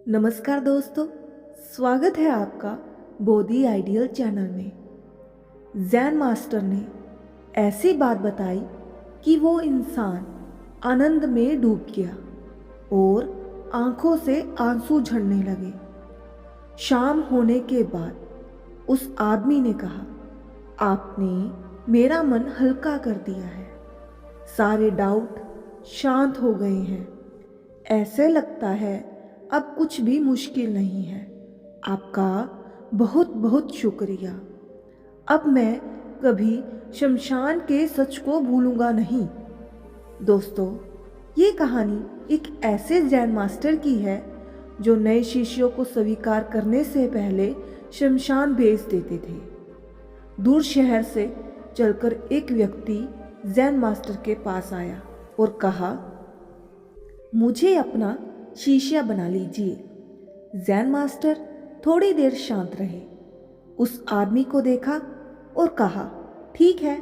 नमस्कार दोस्तों, स्वागत है आपका बोधि आइडियल चैनल में। जैन मास्टर ने ऐसी बात बताई कि वो इंसान आनंद में डूब गया और आंखों से आंसू झड़ने लगे। शाम होने के बाद उस आदमी ने कहा, आपने मेरा मन हल्का कर दिया है। सारे डाउट शांत हो गए हैं। ऐसे लगता है अब कुछ भी मुश्किल नहीं है। आपका बहुत बहुत शुक्रिया। अब मैं कभी शमशान के सच को भूलूंगा नहीं। दोस्तों, ये कहानी एक ऐसे जैन मास्टर की है जो नए शिष्यों को स्वीकार करने से पहले शमशान भेज देते थे। दूर शहर से चलकर एक व्यक्ति जैन मास्टर के पास आया और कहा, मुझे अपना शिष्य बना लीजिए। जैन मास्टर थोड़ी देर शांत रहे, उस आदमी को देखा और कहा, ठीक है,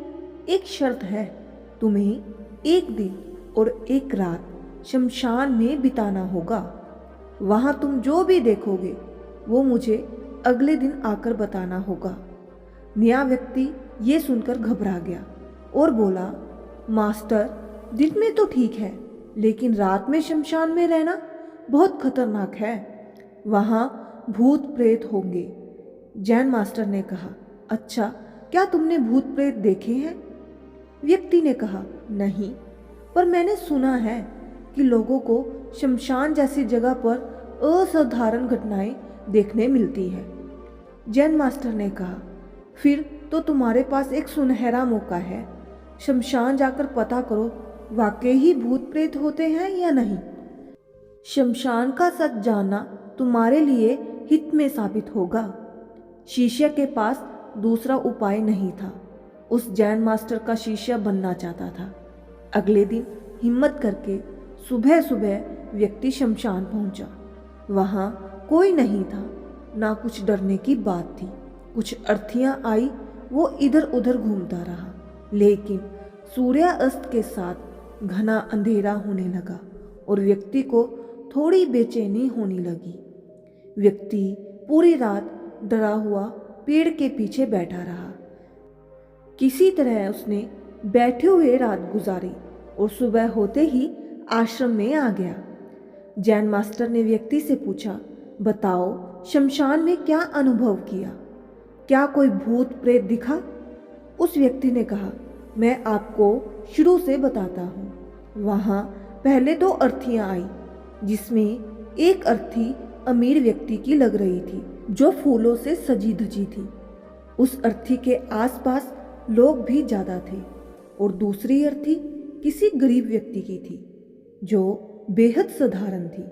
एक शर्त है। तुम्हें एक दिन और एक रात शमशान में बिताना होगा। वहां तुम जो भी देखोगे वो मुझे अगले दिन आकर बताना होगा। नया व्यक्ति ये सुनकर घबरा गया और बोला, मास्टर, दिन में तो ठीक है, लेकिन रात में शमशान में रहना बहुत खतरनाक है। वहाँ भूत प्रेत होंगे। जैन मास्टर ने कहा, अच्छा, क्या तुमने भूत प्रेत देखे हैं? व्यक्ति ने कहा, नहीं, पर मैंने सुना है कि लोगों को शमशान जैसी जगह पर असाधारण घटनाएं देखने मिलती है। जैन मास्टर ने कहा, फिर तो तुम्हारे पास एक सुनहरा मौका है। शमशान जाकर पता करो वाकई ही भूत प्रेत होते हैं या नहीं। शमशान का सच जानना तुम्हारे लिए हित में साबित होगा। शिष्य के पास दूसरा उपाय नहीं था। उस जैन मास्टर का शिष्य बनना चाहता था। अगले दिन हिम्मत करके सुबह सुबह व्यक्ति शमशान पहुंचा। वहां कोई नहीं था, ना कुछ डरने की बात थी। कुछ अर्थियां आई, वो इधर उधर घूमता रहा, लेकिन सूर्यास्त के साथ घना अंधेरा होने लगा और व्यक्ति को थोड़ी बेचैनी होने लगी। व्यक्ति पूरी रात डरा हुआ पेड़ के पीछे बैठा रहा। किसी तरह उसने बैठे हुए रात गुजारी और सुबह होते ही आश्रम में आ गया। जैन मास्टर ने व्यक्ति से पूछा, बताओ, शमशान में क्या अनुभव किया? क्या कोई भूत प्रेत दिखा? उस व्यक्ति ने कहा, मैं आपको शुरू से बताता हूँ। वहाँ पहले 2 अर्थियाँ आई, जिसमें एक अर्थी अमीर व्यक्ति की लग रही थी, जो फूलों से सजी धजी थी। उस अर्थी के आसपास लोग भी ज्यादा थे। और दूसरी अर्थी किसी गरीब व्यक्ति की थी, जो बेहद साधारण थी।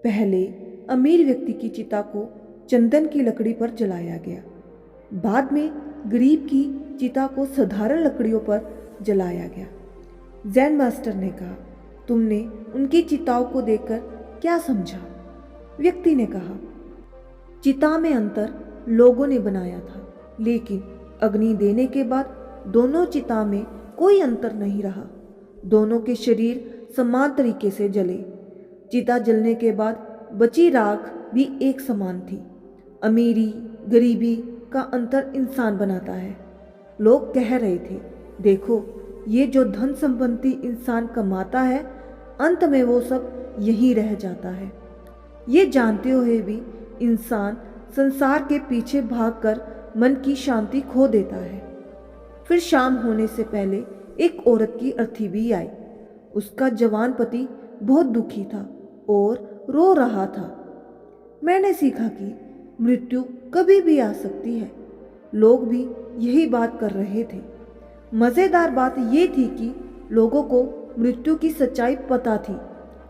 पहले अमीर व्यक्ति की चिता को चंदन की लकड़ी पर जलाया गया। बाद में गरीब की चिता को साधारण लकड़ियों पर जलाया गया। जैन मास्टर ने कहा, तुमने उनकी चिताओं को देखकर क्या समझा? व्यक्ति ने कहा, चिता में अंतर लोगों ने बनाया था, लेकिन अग्नि देने के बाद दोनों चिता में कोई अंतर नहीं रहा। दोनों के शरीर समान तरीके से जले। चिता जलने के बाद बची राख भी एक समान थी। अमीरी गरीबी का अंतर इंसान बनाता है। लोग कह रहे थे, देखो, ये जो धन संपत्ति इंसान कमाता है, अंत में वो सब यहीं रह जाता है। ये जानते हुए भी इंसान संसार के पीछे भागकर मन की शांति खो देता है। फिर शाम होने से पहले एक औरत की अर्थी भी आई। उसका जवान पति बहुत दुखी था और रो रहा था। मैंने सीखा कि मृत्यु कभी भी आ सकती है। लोग भी यही बात कर रहे थे। मज़ेदार बात ये थी कि लोगों को मृत्यु की सच्चाई पता थी,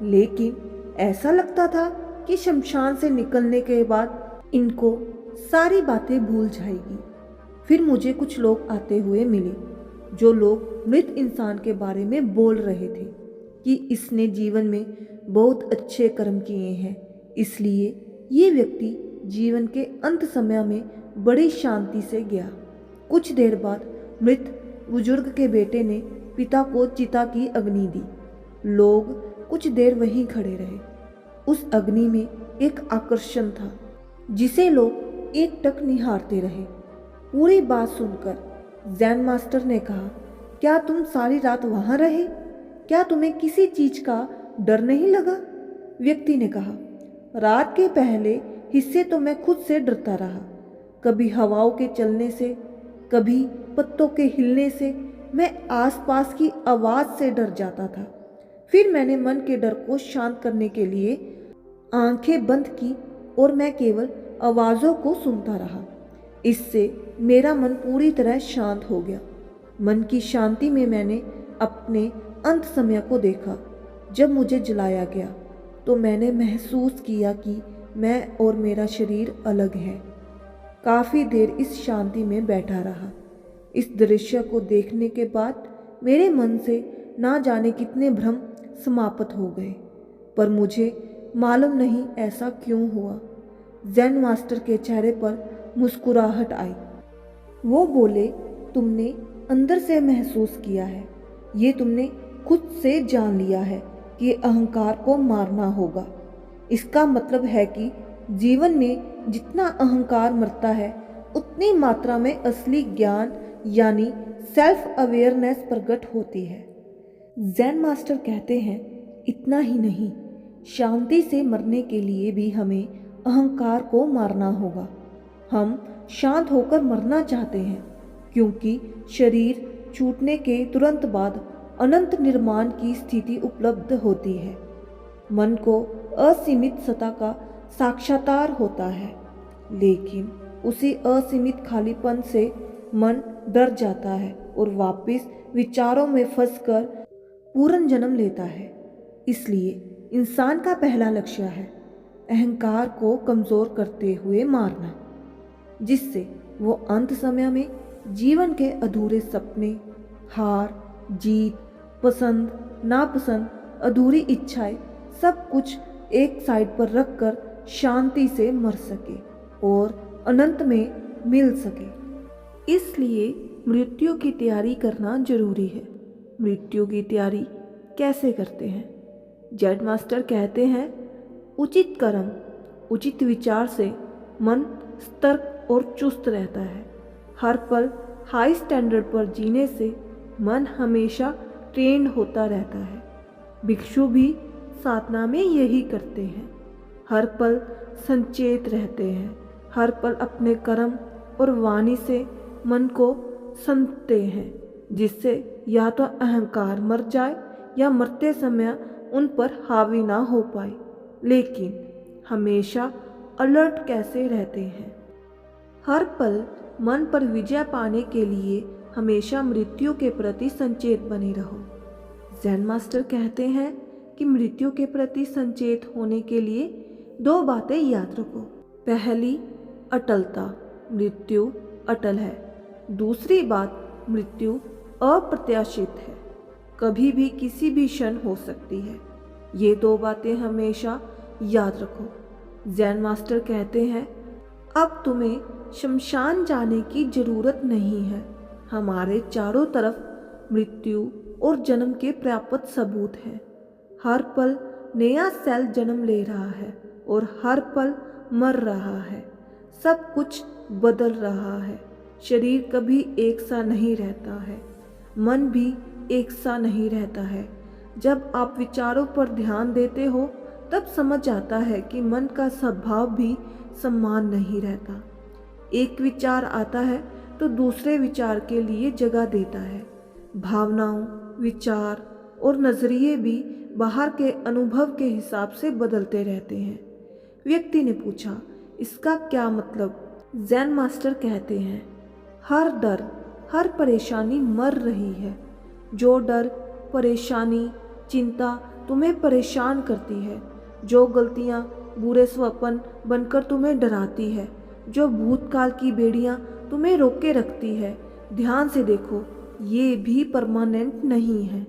लेकिन ऐसा लगता था कि शमशान से निकलने के बाद इनको सारी बातें भूल जाएगी। फिर मुझे कुछ लोग आते हुए मिले, जो लोग मृत इंसान के बारे में बोल रहे थे कि इसने जीवन में बहुत अच्छे कर्म किए हैं, इसलिए ये व्यक्ति जीवन के अंत समय में बड़ी शांति से गया। कुछ देर बाद मृत बुजुर्ग के बेटे ने पिता को चिता की अग्नि दी। लोग कुछ देर वहीं खड़े रहे। उस अग्नि में एक आकर्षण था जिसे लोग एकटक निहारते रहे। पूरी बात सुनकर जैन मास्टर ने कहा, क्या तुम सारी रात वहां रहे? क्या तुम्हें किसी चीज का डर नहीं लगा? व्यक्ति ने कहा, रात के पहले हिस्से तो मैं खुद से डरता रहा। कभी हवाओं के चलने से, कभी पत्तों के हिलने से, मैं आसपास की आवाज से डर जाता था। फिर मैंने मन के डर को शांत करने के लिए आंखें बंद की और मैं केवल आवाज़ों को सुनता रहा। इससे मेरा मन पूरी तरह शांत हो गया। मन की शांति में मैंने अपने अंत समय को देखा। जब मुझे जलाया गया तो मैंने महसूस किया कि मैं और मेरा शरीर अलग है। काफ़ी देर इस शांति में बैठा रहा। इस दृश्य को देखने के बाद मेरे मन से ना जाने कितने भ्रम समाप्त हो गए, पर मुझे मालूम नहीं ऐसा क्यों हुआ। जैन मास्टर के चेहरे पर मुस्कुराहट आई। वो बोले, तुमने अंदर से महसूस किया है, ये तुमने खुद से जान लिया है कि अहंकार को मारना होगा। इसका मतलब है कि जीवन में जितना अहंकार मरता है उतनी मात्रा में असली ज्ञान यानी सेल्फ अवेयरनेस प्रकट होती है। जैन मास्टर कहते हैं, इतना ही नहीं, शांति से मरने के लिए भी हमें अहंकार को मारना होगा। हम शांत होकर मरना चाहते हैं क्योंकि शरीर छूटने के तुरंत बाद अनंत निर्माण की स्थिति उपलब्ध होती है। मन को असीमित सत्ता का साक्षात्कार होता है, लेकिन उसी असीमित खालीपन से मन डर जाता है और वापस विचारों में फंसकर पूर्ण जन्म लेता है। इसलिए इंसान का पहला लक्ष्य है अहंकार को कमज़ोर करते हुए मारना, जिससे वो अंत समय में जीवन के अधूरे सपने, हार जीत, पसंद नापसंद, अधूरी इच्छाएं सब कुछ एक साइड पर रखकर शांति से मर सके और अनंत में मिल सके। इसलिए मृत्यु की तैयारी करना जरूरी है। मृत्यु की तैयारी कैसे करते हैं? जैन मास्टर कहते हैं, उचित कर्म, उचित विचार से मन सतर्क और चुस्त रहता है। हर पल हाई स्टैंडर्ड पर जीने से मन हमेशा ट्रेंड होता रहता है। भिक्षु भी साधना में यही करते हैं। हर पल संचेत रहते हैं। हर पल अपने कर्म और वाणी से मन को संतते हैं, जिससे या तो अहंकार मर जाए या मरते समय उन पर हावी ना हो पाए। लेकिन हमेशा अलर्ट कैसे रहते हैं? हर पल मन पर विजय पाने के लिए हमेशा मृत्यु के प्रति संचेत बने रहो। जैन मास्टर कहते हैं कि मृत्यु के प्रति संचेत होने के लिए 2 बातें याद रखो। पहली, अटलता, मृत्यु अटल है। दूसरी बात, मृत्यु अप्रत्याशित है, कभी भी किसी भी क्षण हो सकती है। ये 2 बातें हमेशा याद रखो। जैन मास्टर कहते हैं, अब तुम्हें शमशान जाने की जरूरत नहीं है। हमारे चारों तरफ मृत्यु और जन्म के पर्याप्त सबूत हैं। हर पल नया सेल जन्म ले रहा है और हर पल मर रहा है। सब कुछ बदल रहा है। शरीर कभी एक सा नहीं रहता है, मन भी एक सा नहीं रहता है। जब आप विचारों पर ध्यान देते हो तब समझ आता है कि मन का स्वभाव भी समान नहीं रहता। एक विचार आता है तो दूसरे विचार के लिए जगह देता है। भावनाओं, विचार और नजरिए भी बाहर के अनुभव के हिसाब से बदलते रहते हैं। व्यक्ति ने पूछा, इसका क्या मतलब? जैन मास्टर कहते हैं, हर डर, हर परेशानी मर रही है। जो डर, परेशानी, चिंता तुम्हें परेशान करती है, जो गलतियाँ बुरे स्वप्न बनकर तुम्हें डराती है, जो भूतकाल की बेड़ियाँ तुम्हें रोके रखती है, ध्यान से देखो, ये भी परमानेंट नहीं है।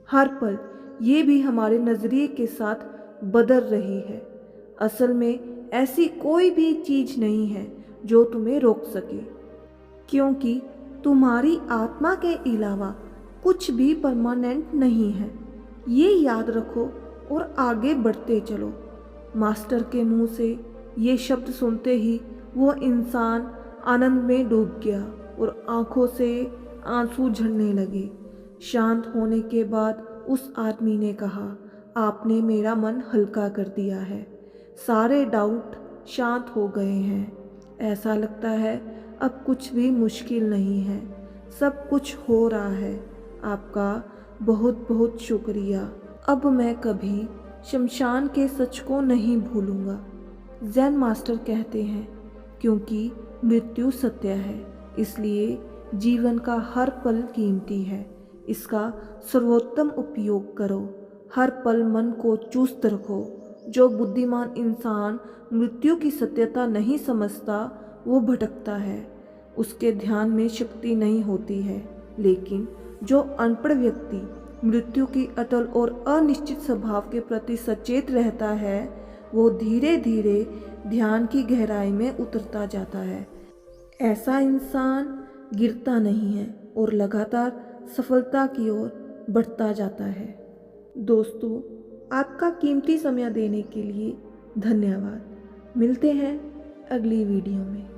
हर पल ये भी हमारे नज़रिए के साथ बदल रही है। असल में ऐसी कोई भी चीज़ नहीं है जो तुम्हें रोक सके, क्योंकि तुम्हारी आत्मा के अलावा कुछ भी परमानेंट नहीं है। ये याद रखो और आगे बढ़ते चलो। मास्टर के मुंह से ये शब्द सुनते ही वो इंसान आनंद में डूब गया और आंखों से आंसू झरने लगे। शांत होने के बाद उस आदमी ने कहा, आपने मेरा मन हल्का कर दिया है। सारे डाउट शांत हो गए हैं। ऐसा लगता है अब कुछ भी मुश्किल नहीं है, सब कुछ हो रहा है। आपका बहुत बहुत शुक्रिया। अब मैं कभी शमशान के सच को नहीं भूलूंगा। जैन मास्टर कहते हैं, क्योंकि मृत्यु सत्य है, इसलिए जीवन का हर पल कीमती है। इसका सर्वोत्तम उपयोग करो। हर पल मन को चुस्त रखो। जो बुद्धिमान इंसान मृत्यु की सत्यता नहीं समझता वो भटकता है, उसके ध्यान में शक्ति नहीं होती है। लेकिन जो अनपढ़ व्यक्ति मृत्यु की अटल और अनिश्चित स्वभाव के प्रति सचेत रहता है, वो धीरे धीरे ध्यान की गहराई में उतरता जाता है। ऐसा इंसान गिरता नहीं है और लगातार सफलता की ओर बढ़ता जाता है। दोस्तों, आपका कीमती समय देने के लिए धन्यवाद। मिलते हैं अगली वीडियो में।